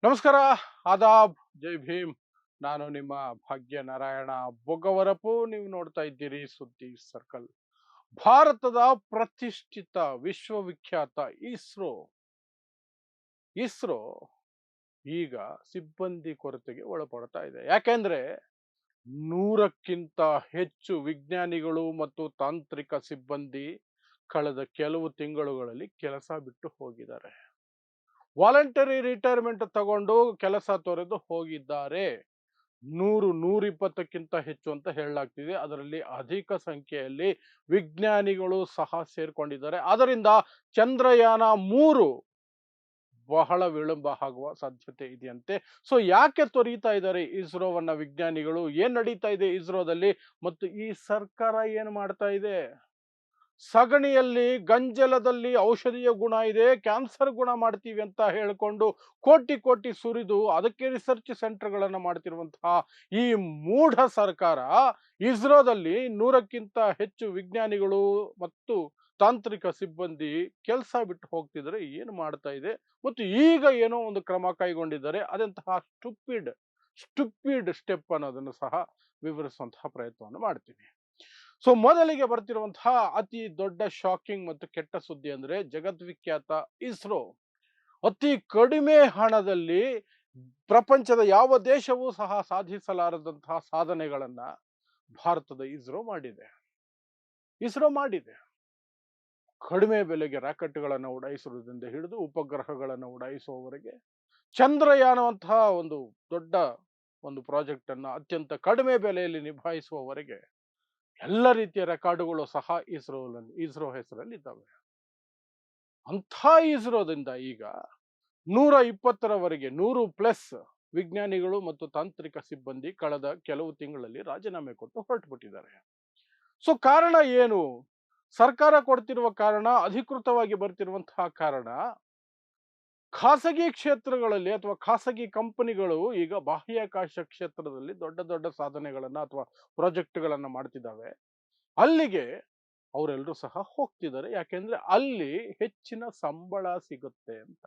ನಮಸ್ಕಾರ, ಆದಾಬ್, ಜೈ ಭೀಮ್. ನಾನು ನಿಮ್ಮ ಭಾಗ್ಯ ನಾರಾಯಣ ಬೊಗವರಪು. ನೀವು ನೋಡ್ತಾ ಇದ್ದೀರಿ ಸುದ್ದಿ ಸರ್ಕಲ್. ಭಾರತದ ಪ್ರತಿಷ್ಠಿತ ವಿಶ್ವವಿಖ್ಯಾತ ಇಸ್ರೋ ಇಸ್ರೋ ಈಗ ಸಿಬ್ಬಂದಿ ಕೊರತೆಗೆ ಒಳಪಡ್ತಾ ಇದೆ. ಯಾಕೆಂದ್ರೆ 100ಕ್ಕಿಂತ ಹೆಚ್ಚು ವಿಜ್ಞಾನಿಗಳು ಮತ್ತು ತಾಂತ್ರಿಕ ಸಿಬ್ಬಂದಿ ಕಳೆದ ಕೆಲವು ತಿಂಗಳುಗಳಲ್ಲಿ ಕೆಲಸ ಬಿಟ್ಟು ಹೋಗಿದ್ದಾರೆ. ವಾಲಂಟರಿ ರಿಟೈರ್ಮೆಂಟ್ ತಗೊಂಡು ಕೆಲಸ ತೊರೆದು ಹೋಗಿದ್ದಾರೆ. 120ಕ್ಕಿಂತ ಹೆಚ್ಚು ಅಂತ ಹೇಳಲಾಗ್ತಿದೆ. ಅದರಲ್ಲಿ ಅಧಿಕ ಸಂಖ್ಯೆಯಲ್ಲಿ ವಿಜ್ಞಾನಿಗಳು ಸಹ ಸೇರ್ಕೊಂಡಿದ್ದಾರೆ. ಅದರಿಂದ ಚಂದ್ರಯಾನ 3 ಬಹಳ ವಿಳಂಬ ಆಗುವ ಸಾಧ್ಯತೆ ಇದೆಯಂತೆ. ಸೊ ಯಾಕೆ ತೊರೀತಾ ಇದ್ದಾರೆ ಇಸ್ರೋವನ್ನ ವಿಜ್ಞಾನಿಗಳು? ಏನ್ ನಡೀತಾ ಇದೆ ಇಸ್ರೋದಲ್ಲಿ? ಮತ್ತು ಈ ಸರ್ಕಾರ ಏನು ಮಾಡ್ತಾ ಇದೆ? ಸಗಣಿಯಲ್ಲಿ ಗಂಜಲದಲ್ಲಿ ಔಷಧೀಯ ಗುಣ ಇದೆ, ಕ್ಯಾನ್ಸರ್ ಗುಣ ಮಾಡ್ತೀವಿ ಅಂತ ಹೇಳಿಕೊಂಡು ಕೋಟಿ ಕೋಟಿ ಸುರಿದು ಅದಕ್ಕೆ ರಿಸರ್ಚ್ ಸೆಂಟರ್ಗಳನ್ನು ಮಾಡ್ತಿರುವಂತಹ ಈ ಮೂಢ ಸರ್ಕಾರ ಇಸ್ರೋದಲ್ಲಿ 100ಕ್ಕಿಂತ ಹೆಚ್ಚು ವಿಜ್ಞಾನಿಗಳು ಮತ್ತು ತಾಂತ್ರಿಕ ಸಿಬ್ಬಂದಿ ಕೆಲಸ ಬಿಟ್ಟು ಹೋಗ್ತಿದ್ರೆ ಏನು ಮಾಡ್ತಾ ಇದೆ ಮತ್ತು ಈಗ ಏನೋ ಒಂದು ಕ್ರಮ ಕೈಗೊಂಡಿದ್ದಾರೆ. ಅದಂತಹ ಸ್ಟುಪಿಡ್ ಸ್ಟುಪಿಡ್ ಸ್ಟೆಪ್ ಅನ್ನೋದನ್ನು ಸಹ ವಿವರಿಸುವಂತಹ ಪ್ರಯತ್ನವನ್ನು ಮಾಡ್ತೀನಿ. ಸೊ ಮೊದಲಿಗೆ ಬರ್ತಿರುವಂತಹ ಅತಿ ದೊಡ್ಡ ಶಾಕಿಂಗ್ ಮತ್ತು ಕೆಟ್ಟ ಸುದ್ದಿ ಅಂದ್ರೆ ಜಗದ್ವಿಖ್ಯಾತ ಇಸ್ರೋ ಅತಿ ಕಡಿಮೆ ಹಣದಲ್ಲಿ ಪ್ರಪಂಚದ ಯಾವ ದೇಶವೂ ಸಹ ಸಾಧಿಸಲಾರದಂತಹ ಸಾಧನೆಗಳನ್ನ ಭಾರತದ ಇಸ್ರೋ ಮಾಡಿದೆ. ಕಡಿಮೆ ಬೆಲೆಗೆ ರಾಕೆಟ್ಗಳನ್ನು ಉಡಾಯಿಸುವುದರಿಂದ ಹಿಡಿದು ಉಪಗ್ರಹಗಳನ್ನು ಉಡಾಯಿಸುವವರೆಗೆ ಚಂದ್ರಯಾನವಂತಹ ಒಂದು ದೊಡ್ಡ ಒಂದು ಪ್ರಾಜೆಕ್ಟ್ ಅನ್ನ ಅತ್ಯಂತ ಕಡಿಮೆ ಬೆಲೆಯಲ್ಲಿ ನಿಭಾಯಿಸುವವರೆಗೆ ಎಲ್ಲ ರೀತಿಯ ರೆಕಾರ್ಡುಗಳು ಸಹ ಇಸ್ರೋ ಹೆಸರಲ್ಲಿ ಇದ್ದಾವೆ. ಅಂಥ ಇಸ್ರೋದಿಂದ ಈಗ 120ರವರೆಗೆ 100+ ವಿಜ್ಞಾನಿಗಳು ಮತ್ತು ತಾಂತ್ರಿಕ ಸಿಬ್ಬಂದಿ ಕಳೆದ ಕೆಲವು ತಿಂಗಳಲ್ಲಿ ರಾಜೀನಾಮೆ ಕೊಟ್ಟು ಹೊರಟುಬಿಟ್ಟಿದ್ದಾರೆ. ಸೊ ಕಾರಣ ಏನು? ಸರ್ಕಾರ ಕೊಡ್ತಿರುವ ಕಾರಣ, ಅಧಿಕೃತವಾಗಿ ಬರ್ತಿರುವಂತಹ ಕಾರಣ, ಖಾಸಗಿ ಕ್ಷೇತ್ರಗಳಲ್ಲಿ ಅಥವಾ ಖಾಸಗಿ ಕಂಪನಿಗಳು ಈಗ ಬಾಹ್ಯಾಕಾಶ ಕ್ಷೇತ್ರದಲ್ಲಿ ದೊಡ್ಡ ದೊಡ್ಡ ಸಾಧನೆಗಳನ್ನ ಅಥವಾ ಪ್ರಾಜೆಕ್ಟ್ಗಳನ್ನ ಮಾಡ್ತಿದ್ದಾವೆ. ಅಲ್ಲಿಗೆ ಅವರೆಲ್ಲರೂ ಸಹ ಹೋಗ್ತಿದ್ದಾರೆ. ಯಾಕೆಂದ್ರೆ ಅಲ್ಲಿ ಹೆಚ್ಚಿನ ಸಂಬಳ ಸಿಗುತ್ತೆ ಅಂತ.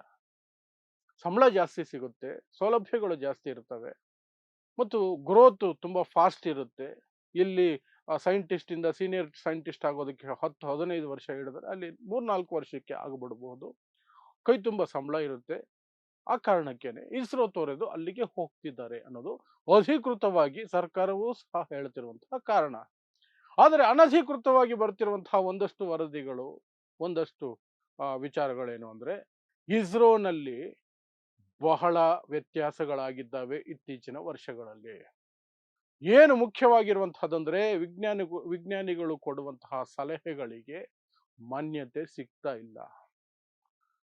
ಸಂಬಳ ಜಾಸ್ತಿ ಸಿಗುತ್ತೆ, ಸೌಲಭ್ಯಗಳು ಜಾಸ್ತಿ ಇರ್ತವೆ ಮತ್ತು ಗ್ರೋತ್ ತುಂಬಾ ಫಾಸ್ಟ್ ಇರುತ್ತೆ. ಇಲ್ಲಿ ಸೈಂಟಿಸ್ಟ್ ಇಂದ ಸೀನಿಯರ್ ಸೈಂಟಿಸ್ಟ್ ಆಗೋದಕ್ಕೆ 10-15 ವರ್ಷ ಹಿಡಿದ್ರೆ ಅಲ್ಲಿ 3-4 ವರ್ಷಕ್ಕೆ ಆಗ್ಬಿಡ್ಬಹುದು. ಕೈ ತುಂಬ ಸಂಬಳ ಇರುತ್ತೆ. ಆ ಕಾರಣಕ್ಕೇನೆ ಇಸ್ರೋ ತೊರೆದು ಅಲ್ಲಿಗೆ ಹೋಗ್ತಿದ್ದಾರೆ ಅನ್ನೋದು ಅಧಿಕೃತವಾಗಿ ಸರ್ಕಾರವೂ ಸಹ ಹೇಳ್ತಿರುವಂತಹ ಕಾರಣ. ಆದರೆ ಅನಧಿಕೃತವಾಗಿ ಬರ್ತಿರುವಂತಹ ಒಂದಷ್ಟು ವರದಿಗಳು, ಒಂದಷ್ಟು ವಿಚಾರಗಳೇನು ಅಂದ್ರೆ ಇಸ್ರೋನಲ್ಲಿ ಬಹಳ ವ್ಯತ್ಯಾಸಗಳಾಗಿದ್ದಾವೆ ಇತ್ತೀಚಿನ ವರ್ಷಗಳಲ್ಲಿ. ಏನು ಮುಖ್ಯವಾಗಿರುವಂತಹದ್ದಂದ್ರೆ ವಿಜ್ಞಾನಿಗಳು ಕೊಡುವಂತಹ ಸಲಹೆಗಳಿಗೆ ಮಾನ್ಯತೆ ಸಿಗ್ತಾ ಇಲ್ಲ.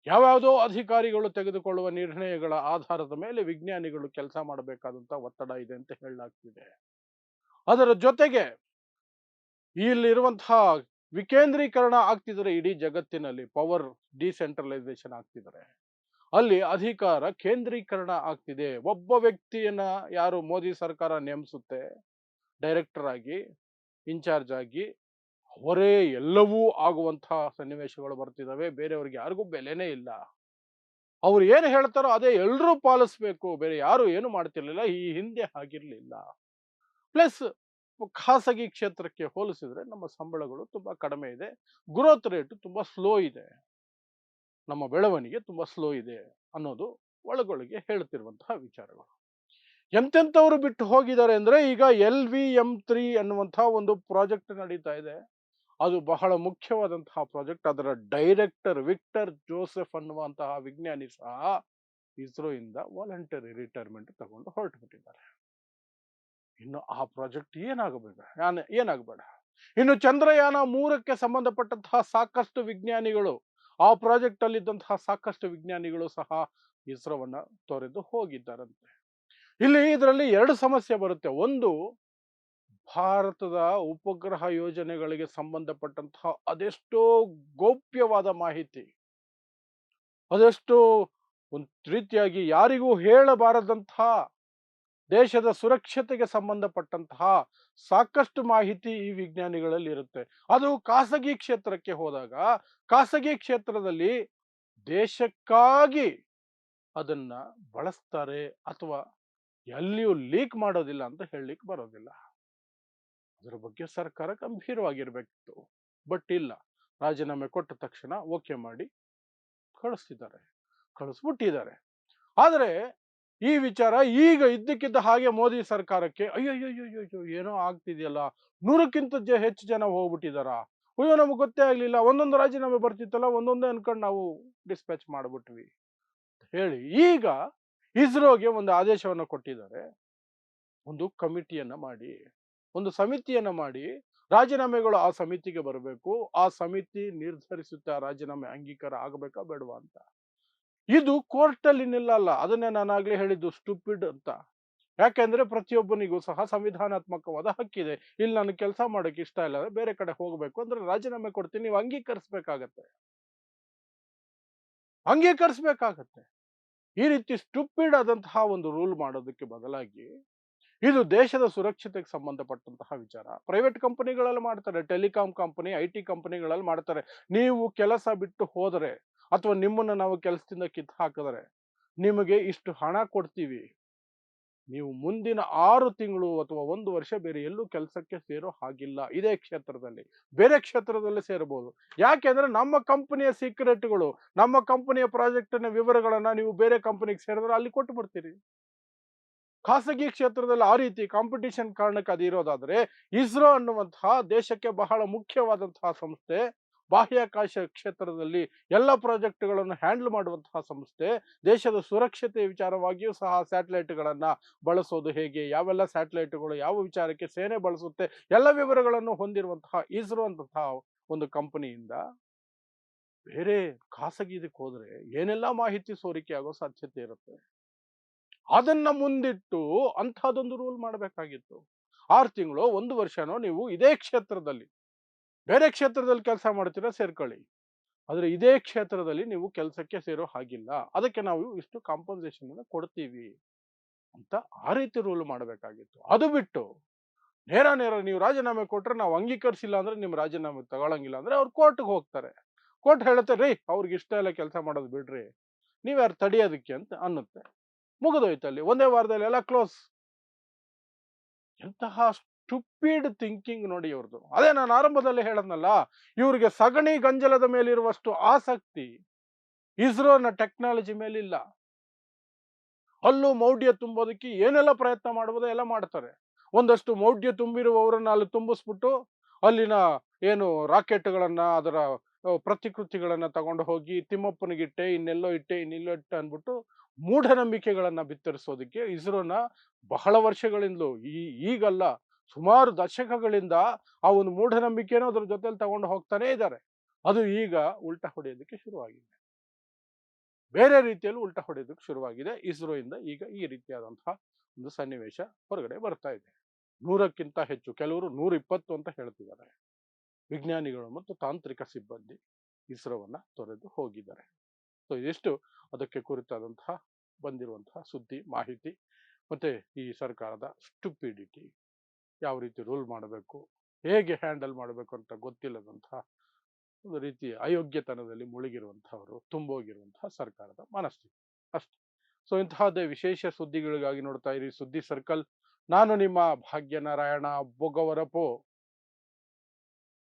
ಯಾವ್ಯಾವುದೋ ಅಧಿಕಾರಿಗಳು ತೆಗೆದುಕೊಳ್ಳುವ ನಿರ್ಣಯಗಳ ಆಧಾರದ ಮೇಲೆ ವಿಜ್ಞಾನಿಗಳು ಕೆಲಸ ಮಾಡಬೇಕಾದಂತಹ ಒತ್ತಡ ಇದೆ ಅಂತ ಹೇಳಲಾಗ್ತಿದೆ. ಅದರ ಜೊತೆಗೆ ಇಲ್ಲಿರುವಂತಹ ವಿಕೇಂದ್ರೀಕರಣ ಆಗ್ತಿದ್ರೆ ಇಡೀ ಜಗತ್ತಿನಲ್ಲಿ ಪವರ್ ಡಿಸೆಂಟ್ರಲೈಸೇಷನ್ ಆಗ್ತಿದ್ರೆ ಅಲ್ಲಿ ಅಧಿಕಾರ ಕೇಂದ್ರೀಕರಣ ಆಗ್ತಿದೆ. ಒಬ್ಬ ವ್ಯಕ್ತಿಯನ್ನ ಯಾರು ಮೋದಿ ಸರ್ಕಾರ ನೇಮಿಸುತ್ತೆ ಡೈರೆಕ್ಟರ್ ಆಗಿ, ಇನ್ಚಾರ್ಜ್ ಆಗಿ, ಅವರೇ ಎಲ್ಲವೂ ಆಗುವಂತಹ ಸನ್ನಿವೇಶಗಳು ಬರ್ತಿದಾವೆ. ಬೇರೆಯವ್ರಿಗೆ ಯಾರಿಗೂ ಬೆಲೆನೇ ಇಲ್ಲ. ಅವ್ರು ಏನು ಹೇಳ್ತಾರೋ ಅದೇ ಎಲ್ಲರೂ ಪಾಲಿಸ್ಬೇಕು. ಬೇರೆ ಯಾರು ಏನು ಮಾಡ್ತಿರ್ಲಿಲ್ಲ, ಈ ಹಿಂದೆ ಆಗಿರ್ಲಿಲ್ಲ. ಪ್ಲಸ್ ಖಾಸಗಿ ಕ್ಷೇತ್ರಕ್ಕೆ ಹೋಲಿಸಿದ್ರೆ ನಮ್ಮ ಸಂಬಳಗಳು ತುಂಬಾ ಕಡಿಮೆ ಇದೆ, ಗ್ರೋತ್ ರೇಟ್ ತುಂಬಾ ಸ್ಲೋ ಇದೆ, ನಮ್ಮ ಬೆಳವಣಿಗೆ ತುಂಬಾ ಸ್ಲೋ ಇದೆ ಅನ್ನೋದು ಒಳಗೊಳಗೆ ಹೇಳ್ತಿರುವಂತಹ ವಿಚಾರಗಳು. ಎಂತೆಂಥವ್ರು ಬಿಟ್ಟು ಹೋಗಿದ್ದಾರೆ ಅಂದ್ರೆ ಈಗ LVM-3 ಅನ್ನುವಂತಹ ಒಂದು ಪ್ರಾಜೆಕ್ಟ್ ನಡೀತಾ ಇದೆ. ಅದು ಬಹಳ ಮುಖ್ಯವಾದಂತಹ ಪ್ರಾಜೆಕ್ಟ್. ಅದರ ಡೈರೆಕ್ಟರ್ ವಿಕ್ಟರ್ ಜೋಸೆಫ್ ಅನ್ನುವಂತಹ ವಿಜ್ಞಾನಿ ಸಹ ಇಸ್ರೋ ಇಂದ ವಾಲಂಟರಿ ರಿಟೈರ್ಮೆಂಟ್ ತಗೊಂಡು ಹೊರಟು ಬಿಟ್ಟಿದ್ದಾರೆ. ಇನ್ನು ಆ ಪ್ರಾಜೆಕ್ಟ್ ಏನಾಗಬೇಡ. ಇನ್ನು ಚಂದ್ರಯಾನ 3ಕ್ಕೆ ಸಂಬಂಧಪಟ್ಟಂತಹ ಸಾಕಷ್ಟು ವಿಜ್ಞಾನಿಗಳು, ಆ ಪ್ರಾಜೆಕ್ಟ್ ಅಲ್ಲಿ ಇದ್ದಂತಹ ಸಾಕಷ್ಟು ವಿಜ್ಞಾನಿಗಳು ಸಹ ಇಸ್ರೋವನ್ನ ತೊರೆದು ಹೋಗಿದ್ದಾರಂತೆ. ಇದರಲ್ಲಿ ಎರಡು ಸಮಸ್ಯೆ ಬರುತ್ತೆ. ಒಂದು, ಭಾರತದ ಉಪಗ್ರಹ ಯೋಜನೆಗಳಿಗೆ ಸಂಬಂಧಪಟ್ಟಂತಹ ಅದೆಷ್ಟೋ ಗೌಪ್ಯವಾದ ಮಾಹಿತಿ, ಅದೆಷ್ಟೋ ಒಂದು ರೀತಿಯಾಗಿ ಯಾರಿಗೂ ಹೇಳಬಾರದಂತಹ ದೇಶದ ಸುರಕ್ಷತೆಗೆ ಸಂಬಂಧಪಟ್ಟಂತಹ ಸಾಕಷ್ಟು ಮಾಹಿತಿ ಈ ವಿಜ್ಞಾನಿಗಳಲ್ಲಿ ಇರುತ್ತೆ. ಅದು ಖಾಸಗಿ ಕ್ಷೇತ್ರಕ್ಕೆ ಹೋದಾಗ ಖಾಸಗಿ ಕ್ಷೇತ್ರದಲ್ಲಿ ದೇಶಕ್ಕಾಗಿ ಅದನ್ನ ಬಳಸ್ತಾರೆ ಅಥವಾ ಎಲ್ಲಿಯೂ ಲೀಕ್ ಮಾಡೋದಿಲ್ಲ ಅಂತ ಹೇಳಲಿಕ್ಕೆ ಬರೋದಿಲ್ಲ. ಅದರ ಬಗ್ಗೆ ಸರ್ಕಾರ ಗಂಭೀರವಾಗಿರ್ಬೇಕಿತ್ತು. ಬಟ್ ಇಲ್ಲ, ರಾಜೀನಾಮೆ ಕೊಟ್ಟ ತಕ್ಷಣ ಓಕೆ ಮಾಡಿ ಕಳಿಸ್ತಿದ್ದಾರೆ, ಕಳಿಸ್ಬಿಟ್ಟಿದ್ದಾರೆ. ಆದರೆ ಈ ವಿಚಾರ ಈಗ ಇದ್ದಕ್ಕಿದ್ದ ಹಾಗೆ ಮೋದಿ ಸರ್ಕಾರಕ್ಕೆ ಅಯ್ಯೋ ಏನೋ ಆಗ್ತಿದೆಯಲ್ಲ, 100ಕ್ಕಿಂತ ಹೆಚ್ಚು ಜನ ಹೋಗ್ಬಿಟ್ಟಿದಾರ, ಅಯ್ಯೋ ನಮ್ಗೆ ಗೊತ್ತೇ ಆಗ್ಲಿಲ್ಲ, ಒಂದೊಂದು ರಾಜೀನಾಮೆ ಬರ್ತಿತ್ತಲ್ಲ, ಒಂದೊಂದೇ ಅನ್ಕೊಂಡು ನಾವು ಡಿಸ್ಪ್ಯಾಚ್ ಮಾಡ್ಬಿಟ್ವಿ ಹೇಳಿ ಈಗ ಇಸ್ರೋಗೆ ಒಂದು ಆದೇಶವನ್ನು ಕೊಟ್ಟಿದ್ದಾರೆ. ಒಂದು ಕಮಿಟಿಯನ್ನ ಮಾಡಿ, ಒಂದು ಸಮಿತಿಯನ್ನ ಮಾಡಿ, ರಾಜೀನಾಮೆಗಳು ಆ ಸಮಿತಿಗೆ ಬರಬೇಕು, ಆ ಸಮಿತಿ ನಿರ್ಧರಿಸುತ್ತೆ ಆ ರಾಜೀನಾಮೆ ಅಂಗೀಕಾರ ಆಗಬೇಕಾ ಬೇಡವಾ ಅಂತ. ಇದು ಕೋರ್ಟ್ ಅಲ್ಲಿ ನಿಲ್ಲಲ್ಲ. ಅದನ್ನೇ ನಾನು ಆಗ್ಲೇ ಹೇಳಿದ್ದು ಸ್ಟುಪಿಡ್ ಅಂತ. ಯಾಕೆಂದ್ರೆ ಪ್ರತಿಯೊಬ್ಬನಿಗೂ ಸಹ ಸಂವಿಧಾನಾತ್ಮಕವಾದ ಹಕ್ಕಿದೆ. ಇಲ್ಲಿ ನಾನು ಕೆಲಸ ಮಾಡೋಕೆ ಇಷ್ಟ ಇಲ್ಲ ಅಂದ್ರೆ ಬೇರೆ ಕಡೆ ಹೋಗ್ಬೇಕು ಅಂದ್ರೆ ರಾಜೀನಾಮೆ ಕೊಡ್ತೀನಿ, ನೀವು ಅಂಗೀಕರಿಸ್ಬೇಕಾಗತ್ತೆ. ಈ ರೀತಿ ಸ್ಟುಪಿಡ್ ಆದಂತಹ ಒಂದು ರೂಲ್ ಮಾಡೋದಕ್ಕೆ ಬದಲಾಗಿ ಇದು ದೇಶದ ಸುರಕ್ಷತೆಗೆ ಸಂಬಂಧಪಟ್ಟಂತಹ ವಿಚಾರ. ಪ್ರೈವೇಟ್ ಕಂಪನಿಗಳಲ್ಲಿ ಮಾಡ್ತಾರೆ, ಟೆಲಿಕಾಂ ಕಂಪನಿ, IT ಕಂಪನಿಗಳಲ್ಲಿ ಮಾಡ್ತಾರೆ. ನೀವು ಕೆಲಸ ಬಿಟ್ಟು ಹೋದರೆ ಅಥವಾ ನಿಮ್ಮನ್ನ ನಾವು ಕೆಲಸದಿಂದ ಕಿತ್ತು ಹಾಕಿದರೆ ನಿಮಗೆ ಇಷ್ಟು ಹಣ ಕೊಡ್ತೀವಿ, ನೀವು ಮುಂದಿನ 6 ತಿಂಗಳು ಅಥವಾ 1 ವರ್ಷ ಬೇರೆ ಎಲ್ಲೂ ಕೆಲಸಕ್ಕೆ ಸೇರೋ ಹಾಗಿಲ್ಲ. ಇದೇ ಕ್ಷೇತ್ರದಲ್ಲಿ, ಬೇರೆ ಕ್ಷೇತ್ರದಲ್ಲಿ ಸೇರಬಹುದು. ಯಾಕೆಂದ್ರೆ ನಮ್ಮ ಕಂಪನಿಯ ಸೀಕ್ರೆಟ್ಗಳು, ನಮ್ಮ ಕಂಪನಿಯ ಪ್ರಾಜೆಕ್ಟಿನ ವಿವರಗಳನ್ನ ನೀವು ಬೇರೆ ಕಂಪನಿಗೆ ಸೇರಿದ್ರೆ ಅಲ್ಲಿ ಕೊಟ್ಟು ಬಿಡ್ತೀರಿ. ಖಾಸಗಿ ಕ್ಷೇತ್ರದಲ್ಲಿ ಆ ರೀತಿ ಕಾಂಪಿಟಿಷನ್ ಕಾರಣಕ್ಕೆ ಅದು ಇರೋದಾದ್ರೆ, ಇಸ್ರೋ ಅನ್ನುವಂತಹ ದೇಶಕ್ಕೆ ಬಹಳ ಮುಖ್ಯವಾದಂತಹ ಸಂಸ್ಥೆ, ಬಾಹ್ಯಾಕಾಶ ಕ್ಷೇತ್ರದಲ್ಲಿ ಎಲ್ಲ ಪ್ರಾಜೆಕ್ಟ್ಗಳನ್ನು ಹ್ಯಾಂಡಲ್ ಮಾಡುವಂತಹ ಸಂಸ್ಥೆ, ದೇಶದ ಸುರಕ್ಷತೆ ವಿಚಾರವಾಗಿಯೂ ಸಹ ಸ್ಯಾಟಲೈಟ್ಗಳನ್ನ ಬಳಸೋದು ಹೇಗೆ, ಯಾವೆಲ್ಲ ಸ್ಯಾಟಲೈಟ್ಗಳು ಯಾವ ವಿಚಾರಕ್ಕೆ ಸೇನೆ ಬಳಸುತ್ತೆ, ಎಲ್ಲ ವಿವರಗಳನ್ನು ಹೊಂದಿರುವಂತಹ ಇಸ್ರೋ ಅಂತಹ ಒಂದು ಕಂಪನಿಯಿಂದ ಬೇರೆ ಖಾಸಗಿ ಇದಕ್ಕೆ ಹೋದ್ರೆ ಏನೆಲ್ಲ ಮಾಹಿತಿ ಸೋರಿಕೆ ಆಗೋ ಸಾಧ್ಯತೆ ಇರುತ್ತೆ. ಅದನ್ನ ಮುಂದಿಟ್ಟು ಅಂಥದ್ದೊಂದು ರೂಲ್ ಮಾಡಬೇಕಾಗಿತ್ತು. 6 ತಿಂಗಳು 1 ವರ್ಷನೋ ನೀವು ಇದೇ ಕ್ಷೇತ್ರದಲ್ಲಿ, ಬೇರೆ ಕ್ಷೇತ್ರದಲ್ಲಿ ಕೆಲಸ ಮಾಡ್ತೀರಾ ಸೇರ್ಕೊಳ್ಳಿ, ಆದ್ರೆ ಇದೇ ಕ್ಷೇತ್ರದಲ್ಲಿ ನೀವು ಕೆಲಸಕ್ಕೆ ಸೇರೋ ಹಾಗಿಲ್ಲ, ಅದಕ್ಕೆ ನಾವು ಇಷ್ಟು ಕಾಂಪನ್ಸೇಷನ್ ಅನ್ನ ಕೊಡ್ತೀವಿ ಅಂತ ಆ ರೀತಿ ರೂಲ್ ಮಾಡಬೇಕಾಗಿತ್ತು. ಅದು ಬಿಟ್ಟು ನೇರ ನೀವು ರಾಜೀನಾಮೆ ಕೊಟ್ರೆ ನಾವು ಅಂಗೀಕರಿಸಿಲ್ಲ ಅಂದ್ರೆ ನಿಮ್ ರಾಜೀನಾಮೆ ತಗೊಳಂಗಿಲ್ಲ ಅಂದ್ರೆ ಅವ್ರು ಕೋರ್ಟ್ಗೆ ಹೋಗ್ತಾರೆ. ಕೋರ್ಟ್ ಹೇಳುತ್ತೆ, ರೀ ಅವ್ರಿಗೆ ಇಷ್ಟ ಇಲ್ಲ ಕೆಲಸ ಮಾಡೋದು ಬಿಡ್ರಿ, ನೀವ್ಯಾರು ತಡೆಯೋದಕ್ಕೆ ಅಂತ ಅನ್ನುತ್ತೆ. ಮುಗಿದೋಯ್ತಲ್ಲಿ, ಒಂದೇ ವಾರದಲ್ಲಿ ಎಲ್ಲ ಕ್ಲೋಸ್. ಎಂತಹ ಸ್ಟುಪಿಡ್ ಥಿಂಕಿಂಗ್ ನೋಡಿ ಇವ್ರದ್ದು. ಅದೇ ನಾನು ಆರಂಭದಲ್ಲಿ ಹೇಳದ್ನಲ್ಲ, ಇವ್ರಿಗೆ ಸಗಣಿ ಗಂಜಲದ ಮೇಲಿರುವಷ್ಟು ಆಸಕ್ತಿ ಇಸ್ರೋನ ಟೆಕ್ನಾಲಜಿ ಮೇಲಿಲ್ಲ. ಅಲ್ಲೂ ಮೌಢ್ಯ ತುಂಬೋದಕ್ಕೆ ಏನೆಲ್ಲ ಪ್ರಯತ್ನ ಮಾಡ್ಬೋದೋ ಎಲ್ಲ ಮಾಡ್ತಾರೆ. ಒಂದಷ್ಟು ಮೌಢ್ಯ ತುಂಬಿರುವವರನ್ನ ಅಲ್ಲಿ ತುಂಬಿಸ್ಬಿಟ್ಟು ಅಲ್ಲಿನ ಏನು ರಾಕೆಟ್ಗಳನ್ನ ಅದರ ಪ್ರತಿಕೃತಿಗಳನ್ನ ತಗೊಂಡು ಹೋಗಿ ತಿಮ್ಮಪ್ಪನಿಗಿಟ್ಟೆ, ಇನ್ನೆಲ್ಲೋ ಇಟ್ಟೆ ಅನ್ಬಿಟ್ಟು ಮೂಢನಂಬಿಕೆಗಳನ್ನ ಬಿತ್ತರಿಸೋದಕ್ಕೆ ಇಸ್ರೋನ ಬಹಳ ವರ್ಷಗಳಿಂದಲೂ ಈಗಲ್ಲ, ಸುಮಾರು ದಶಕಗಳಿಂದ ಆ ಒಂದು ಮೂಢನಂಬಿಕೆನೂ ಅದ್ರ ಜೊತೆಲಿ ತಗೊಂಡು ಹೋಗ್ತಾನೆ ಇದ್ದಾರೆ. ಅದು ಈಗ ಉಲ್ಟಾ ಹೊಡೆಯೋದಕ್ಕೆ ಶುರುವಾಗಿದೆ, ಬೇರೆ ರೀತಿಯಲ್ಲಿ ಉಲ್ಟಾ ಹೊಡೆಯೋದಕ್ಕೆ ಶುರುವಾಗಿದೆ. ಇಸ್ರೋ ಇಂದ ಈಗ ಈ ರೀತಿಯಾದಂತಹ ಒಂದು ಸನ್ನಿವೇಶ ಹೊರಗಡೆ ಬರ್ತಾ ಇದೆ. 100ಕ್ಕಿಂತ ಹೆಚ್ಚು, ಕೆಲವರು 120 ಅಂತ ಹೇಳ್ತಿದ್ದಾರೆ, ವಿಜ್ಞಾನಿಗಳು ಮತ್ತು ತಾಂತ್ರಿಕ ಸಿಬ್ಬಂದಿ ಇಸ್ರೋವನ್ನ ತೊರೆದು ಹೋಗಿದ್ದಾರೆ. ಸೊ ಇದಿಷ್ಟು ಅದಕ್ಕೆ ಕುರಿತಾದಂತಹ ಬಂದಿರುವಂತಹ ಸುದ್ದಿ ಮಾಹಿತಿ, ಮತ್ತೆ ಈ ಸರ್ಕಾರದ ಸ್ಟುಪಿಡಿಟಿ, ಯಾವ ರೀತಿ ರೂಲ್ ಮಾಡಬೇಕು, ಹೇಗೆ ಹ್ಯಾಂಡಲ್ ಮಾಡಬೇಕು ಅಂತ ಗೊತ್ತಿಲ್ಲದಂತಹ ಒಂದು ರೀತಿಯ ಅಯೋಗ್ಯತನದಲ್ಲಿ ಮುಳುಗಿರುವಂತಹವರು, ತುಂಬೋಗಿರುವಂತಹ ಸರ್ಕಾರದ ಮನಸ್ಥಿತಿ ಅಷ್ಟೆ. ಸೊ ಇಂತಹದ್ದೇ ವಿಶೇಷ ಸುದ್ದಿಗಳಿಗಾಗಿ ನೋಡ್ತಾ ಇರಿ ಸುದ್ದಿ ಸರ್ಕಲ್. ನಾನು ನಿಮ್ಮ ಭಾಗ್ಯನಾರಾಯಣ ಬೊಗವರಪು.